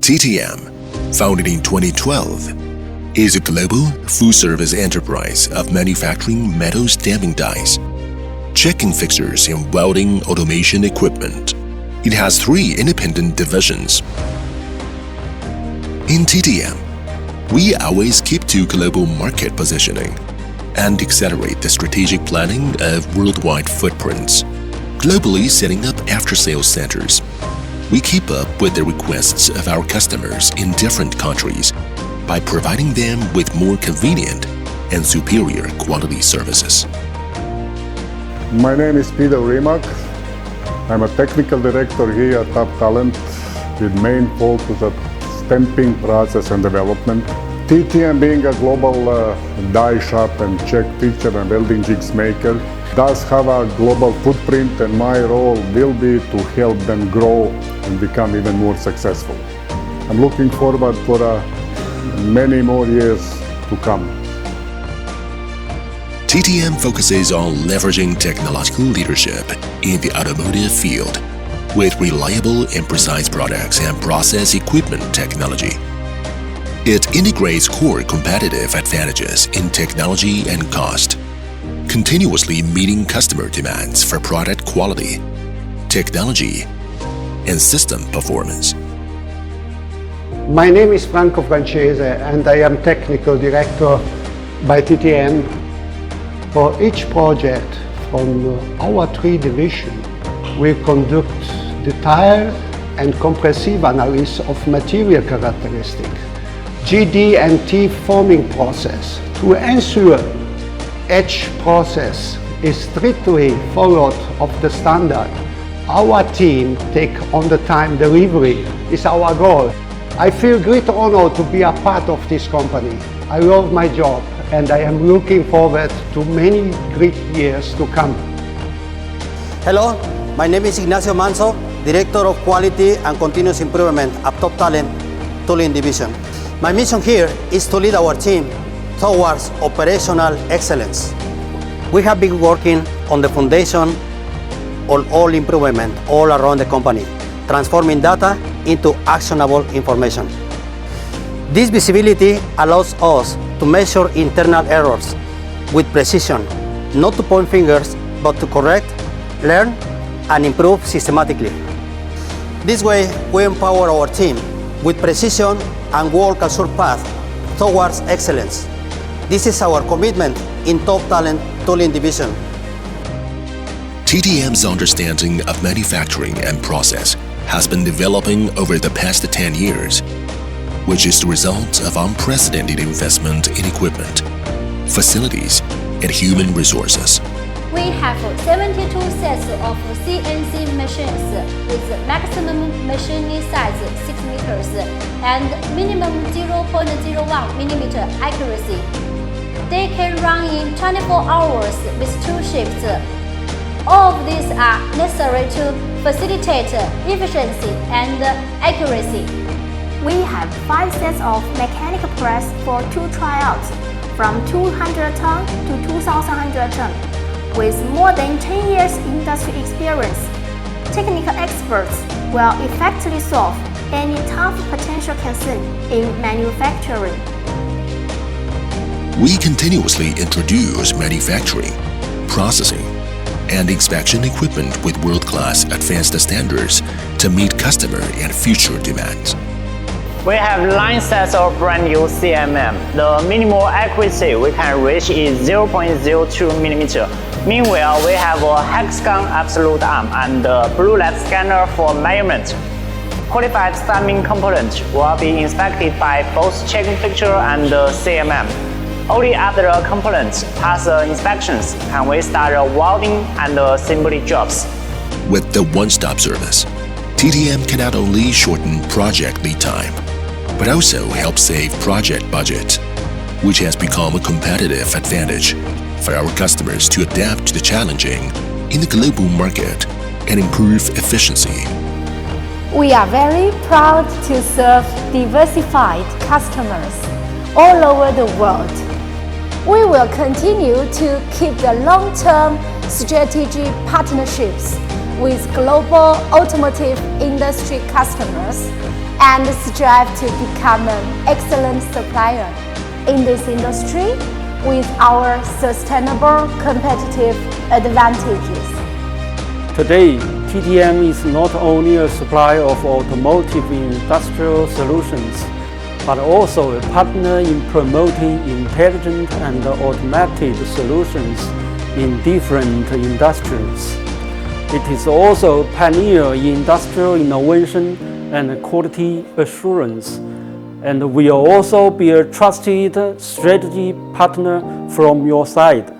TTM, founded in 2012, is a global full-service enterprise of manufacturing metal stamping dies, checking fixtures and welding automation equipment. It has 3 independent divisions. In TTM, we always keep to global market positioning and accelerate the strategic planning of worldwide footprints, globally setting up after-sales centers. We keep up with the requests of our customers in different countries by providing them with more convenient and superior quality services. My name is Peter Rimak. I'm a technical director here at Top Talent with main focus at stamping process and development. TTM, being a global die shop and check fixture and welding jigs maker, does have a global footprint, and my role will be to help them grow and become even more successful. I'm looking forward for many more years to come. TTM focuses on leveraging technological leadership in the automotive field with reliable and precise products and process equipment technology. It integrates core competitive advantages in technology and cost, continuously meeting customer demands for product quality, technology, and system performance. My name is Franco Francese and I am Technical Director by TTM. For each project from our 3 divisions, we conduct detailed and comprehensive analysis of material characteristics, GD and T forming process to ensure each process is strictly followed of the standard. Our team take on the time delivery is our goal. I feel great honor to be a part of this company. I love my job and I am looking forward to many great years to come. Hello, my name is Ignacio Manso, Director of Quality and Continuous Improvement at Top Talent Tooling Division. My mission here is to lead our team towards operational excellence. We have been working on the foundation of all improvement all around the company, transforming data into actionable information. This visibility allows us to measure internal errors with precision, not to point fingers, but to correct, learn, and improve systematically. This way, we empower our team with precision and walk a sure path towards excellence. This is our commitment in Top Talent Tooling Division. TTM's understanding of manufacturing and process has been developing over the past 10 years, which is the result of unprecedented investment in equipment, facilities, and human resources. We have 72 sets of CNC machines with maximum machining size 6 meters and minimum 0.01 millimeter accuracy. They can run in 24 hours with 2 shifts. All of these are necessary to facilitate efficiency and accuracy. We have 5 sets of mechanical press for 2 tryouts from 200 ton to 2100 ton. With more than 10 years industry experience, technical experts will effectively solve any tough potential concern in manufacturing. We continuously introduce manufacturing, processing, and inspection equipment with world-class advanced standards to meet customer and future demands. We have 9 sets of brand new CMM. The minimal accuracy we can reach is 0.02 mm. Meanwhile, we have a hexagon absolute arm and a blue light scanner for measurement. Qualified stamping components will be inspected by both checking fixture and CMM. Only after the components pass the inspections can we start the welding and assembly jobs. With the one-stop service, TTM can not only shorten project lead time, but also help save project budget, which has become a competitive advantage for our customers to adapt to the challenging in the global market and improve efficiency. We are very proud to serve diversified customers all over the world. We will continue to keep the long-term strategic partnerships with global automotive industry customers and strive to become an excellent supplier in this industry with our sustainable competitive advantages. Today, TTM is not only a supplier of automotive industrial solutions, but also a partner in promoting intelligent and automated solutions in different industries. It is also a pioneer in industrial innovation and quality assurance, and will also be a trusted strategy partner from your side.